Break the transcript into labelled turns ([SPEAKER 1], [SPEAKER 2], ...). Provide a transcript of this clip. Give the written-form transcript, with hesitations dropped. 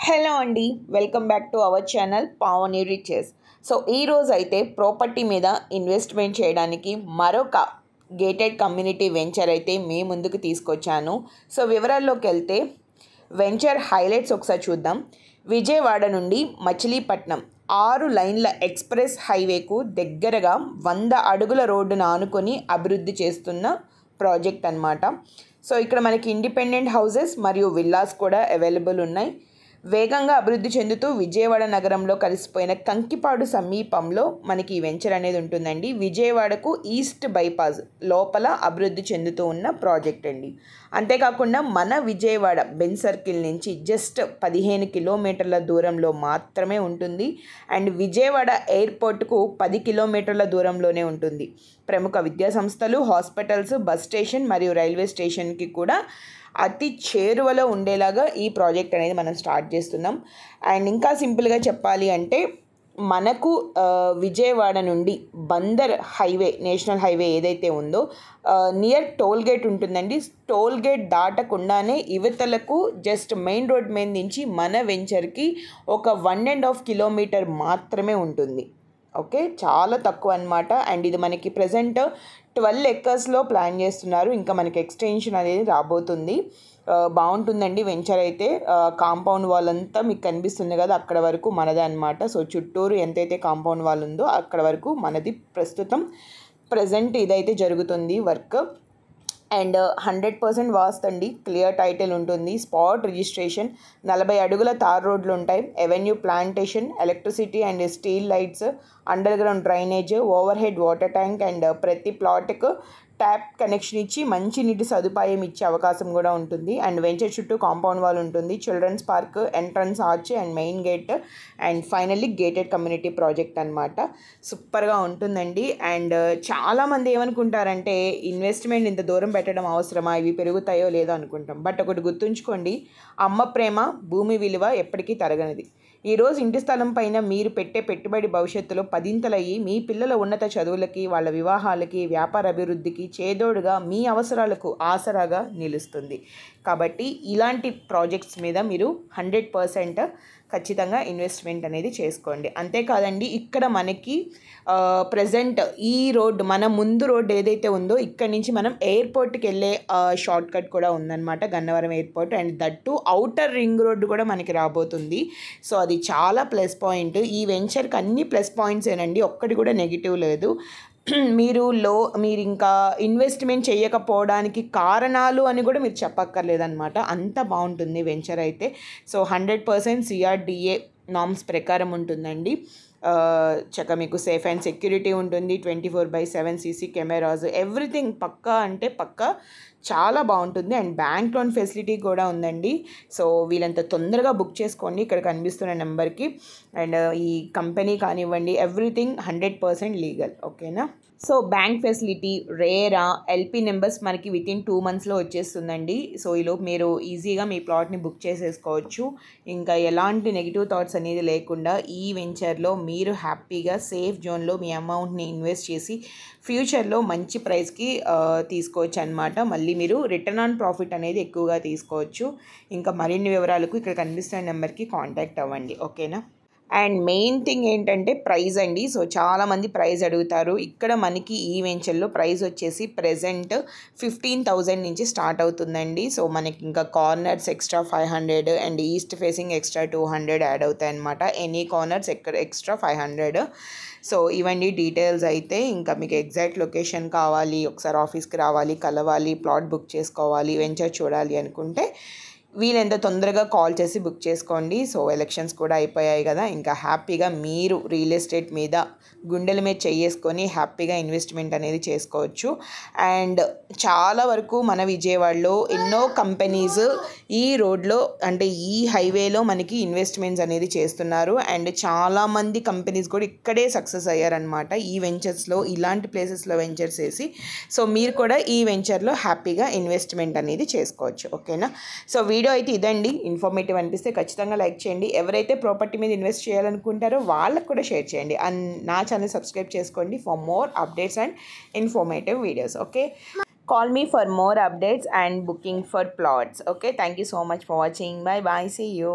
[SPEAKER 1] Hello అండి, welcome back to our channel Pavani riches. So ఈరోజు అయితే ప్రాపర్టీ మీద ఇన్వెస్ట్మెంట్ చేయడానికి మరొక గేటెడ్ కమ్యూనిటీ వెంచర్ అయితే మీ ముందుకు తీసుకొచ్చాను. సో వివరాల్లోకి వెళ్తే వెంచర్ హైలైట్స్ ఒకసారి చూద్దాం. విజయవాడ నుండి మచిలీపట్నం 6 లైన్ల ఎక్స్ప్రెస్ హైవేకు దగ్గరగా 100 అడుగుల రోడ్డును ఆనుకొని అభివృద్ధి చేస్తున్న ప్రాజెక్ట్ అన్నమాట. సో ఇక్కడ మనకి ఇండిపెండెంట్ హౌసెస్ మరియు విల్లాస్ కూడా అవైలబుల్ ఉన్నాయి. వేగంగా అభివృద్ధి చెందుతూ విజయవాడ నగరంలో కలిసిపోయిన కంకిపాడు సమీపంలో మనకి ఈ వెంచర్ అనేది ఉంటుందండి. విజయవాడకు ఈస్ట్ బైపాస్ లోపల అభివృద్ధి చెందుతూ ఉన్న ప్రాజెక్ట్ అండి. అంతేకాకుండా మన విజయవాడ బెన్ సర్కిల్ నుంచి జస్ట్ 15 కిలోమీటర్ల దూరంలో మాత్రమే ఉంటుంది. అండ్ విజయవాడ ఎయిర్పోర్ట్కు 10 కిలోమీటర్ల దూరంలోనే ఉంటుంది. ప్రముఖ విద్యా సంస్థలు, హాస్పిటల్స్, బస్ స్టేషన్ మరియు రైల్వే స్టేషన్కి కూడా అతి చేరువలో ఉండేలాగా ఈ ప్రాజెక్ట్ అనేది మనం స్టార్ట్ చేస్తున్నాం. అండ్ ఇంకా సింపుల్గా చెప్పాలి అంటే మనకు విజయవాడ నుండి బందర్ హైవే, నేషనల్ హైవే ఏదైతే ఉందో నియర్ టోల్ గేట్ ఉంటుందండి. టోల్ గేట్ దాటకుండానే యువతలకు జస్ట్ మెయిన్ రోడ్ మీద నుంచి మన వెంచర్కి ఒక 1.5 కిలోమీటర్ మాత్రమే ఉంటుంది. ఓకే, చాలా తక్కువ అనమాట. అండ్ ఇది మనకి ప్రజెంట్ 12 ఎకర్స్లో ప్లాన్ చేస్తున్నారు. ఇంకా మనకి ఎక్స్టెన్షన్ అనేది రాబోతుంది. బాగుంటుందండి వెంచర్ అయితే. కాంపౌండ్ వాల్ అంతా మీకు కనిపిస్తుంది కదా, అక్కడ వరకు మనదే అనమాట. సో చుట్టూరు ఎంతైతే కాంపౌండ్ వాల్ ఉందో అక్కడ వరకు మనది. ప్రజెంట్ ఇదైతే జరుగుతుంది వర్క్. అండ్ 100% వాస్తు అండి. క్లియర్ టైటిల్ ఉంటుంది, స్పాట్ రిజిస్ట్రేషన్, 40 అడుగుల తార్ రోడ్లు ఉంటాయి, avenue plantation, electricity and steel lights, under ground drainage, over head water tank and ప్రతి ప్లాట్కు ట్యాప్ కనెక్షన్ ఇచ్చి మంచి నీటి సదుపాయం ఇచ్చే అవకాశం కూడా ఉంటుంది. అండ్ వెంచర్ చుట్టూ కాంపౌండ్ వాల్ ఉంటుంది, children's park, entrance arch and main gate, and finally gated community project అనమాట. సూపర్గా ఉంటుందండి. అండ్ చాలామంది ఏమనుకుంటారంటే ఇన్వెస్ట్మెంట్ ఇంత దూరం పెట్టడం అవసరమా, ఇవి పెరుగుతాయో లేదో అనుకుంటాం. బట్ ఒకటి గుర్తుంచుకోండి, అమ్మ ప్రేమ భూమి విలువ ఎప్పటికీ తరగనిది. ఈరోజు ఇంటి స్థలం పైన మీరు పెట్టే పెట్టుబడి భవిష్యత్తులో 10ంతలయ్యి మీ పిల్లల ఉన్నత చదువులకి, వాళ్ళ వివాహాలకి, వ్యాపార అభివృద్ధికి చేదోడుగా మీ అవసరాలకు ఆసరాగా నిలుస్తుంది. కాబట్టి ఇలాంటి ప్రాజెక్ట్స్ మీద మీరు 100% ఖచ్చితంగా ఇన్వెస్ట్మెంట్ అనేది చేసుకోండి. అంతేకాదండి, ఇక్కడ మనకి ప్రజెంట్ ఈ రోడ్, మన ముందు రోడ్ ఏదైతే ఉందో ఇక్కడ నుంచి మనం ఎయిర్పోర్ట్కి వెళ్ళే షార్ట్ కట్ కూడా ఉందన్నమాట, Gannavaram airport. And that outer ring road కూడా మనకి రాబోతుంది. సో అది చాలా ప్లస్ పాయింట్. ఈ వెంచర్కి అన్ని ప్లస్ పాయింట్స్ ఏనండి, ఒక్కటి కూడా నెగిటివ్ లేదు. మీరు ఇంకా ఇన్వెస్ట్మెంట్ చేయకపోవడానికి కారణాలు అని కూడా మీరు చెప్పక్కర్లేదన్నమాట. అంత బాగుంటుంది వెంచర్ అయితే. సో 100% CRDA నామ్స్ ప్రకారం ఉంటుందండి. చక్కగా మీకు సేఫ్ అండ్ సెక్యూరిటీ ఉంటుంది, 24/7 CC కెమెరాస్, ఎవ్రీథింగ్ పక్కా అంటే పక్కా చాలా బాగుంటుంది. అండ్ బ్యాంక్ లోన్ ఫెసిలిటీ కూడా ఉందండి. సో వీళ్ళంత తొందరగా బుక్ చేసుకోండి ఇక్కడ కనిపిస్తున్న నెంబర్కి. అండ్ ఈ కంపెనీ కానివ్వండి, ఎవ్రీథింగ్ 100% లీగల్. ఓకేనా? So bank facility, RERA, LP numbers మనకి వితిన్ 2 monthsలో వచ్చేస్తుందండి. సో ఈలోపు మీరు ఈజీగా మీ ప్లాట్ని బుక్ చేసేసుకోవచ్చు. ఇంకా ఎలాంటి నెగిటివ్ థాట్స్ అనేది లేకుండా ఈ వెంచర్లో మీరు హ్యాపీగా సేఫ్ జోన్లో మీ అమౌంట్ని ఇన్వెస్ట్ చేసి ఫ్యూచర్లో మంచి ప్రైస్కి తీసుకోవచ్చు అనమాట. మళ్ళీ మీరు రిటర్న్ ఆన్ ప్రాఫిట్ అనేది ఎక్కువగా తీసుకోవచ్చు. ఇంకా మరిన్ని వివరాలకు ఇక్కడ కనిపిస్తున్న నెంబర్కి కాంటాక్ట్ అవ్వండి. ఓకేనా? అండ్ మెయిన్ థింగ్ ఏంటంటే ప్రైస్ అండి. సో చాలామంది ప్రైస్ అడుగుతారు. ఇక్కడ మనకి ఈ వెంచర్లో ప్రైస్ వచ్చేసి ప్రెజెంట్ 15,000 నుంచి స్టార్ట్ అవుతుందండి. సో మనకి ఇంకా corners extra 500 and east facing extra 200 add అవుతాయి అన్నమాట. Any corners extra 500. సో ఇవన్నీ డీటెయిల్స్ అయితే. ఇంకా మీకు ఎగ్జాక్ట్ లొకేషన్ కావాలి, ఒకసారి ఆఫీస్కి రావాలి, కలవాలి, ప్లాట్ బుక్ చేసుకోవాలి, వెంచర్ చూడాలి అనుకుంటే వీలెంత తొందరగా కాల్ చేసి బుక్ చేసుకోండి. సో ఎలక్షన్స్ కూడా అయిపోయాయి కదా, ఇంకా హ్యాపీగా మీరు రియల్ ఎస్టేట్ మీద గుండెల మీద చేసుకొని హ్యాపీగా ఇన్వెస్ట్మెంట్ అనేది చేసుకోవచ్చు. అండ్ చాలా వరకు మన విజయవాడలో ఎన్నో కంపెనీస్ ఈ రోడ్లో అంటే ఈ హైవేలో మనకి ఇన్వెస్ట్మెంట్స్ అనేది చేస్తున్నారు. అండ్ చాలామంది కంపెనీస్ కూడా ఇక్కడే సక్సెస్ అయ్యారనమాట, ఈ వెంచర్స్లో, ఇలాంటి ప్లేసెస్లో వెంచర్స్ వేసి. సో మీరు కూడా ఈ వెంచర్లో హ్యాపీగా ఇన్వెస్ట్మెంట్ అనేది చేసుకోవచ్చు. ఓకేనా? సో వీడియో అయితే ఇదండి. ఇన్ఫర్మేటివ్ అనిపిస్తే ఖచ్చితంగా లైక్ చేయండి. ఎవరైతే ప్రాపర్టీ మీద ఇన్వెస్ట్ చేయాలనుకుంటారో వాళ్ళకు కూడా షేర్ చేయండి. అండ్ నా ఛానల్ సబ్స్క్రైబ్ చేసుకోండి for more updates and informative videos. Okay, call me for more updates and booking for plots. Okay, thank you so much for watching. Bye bye, see you.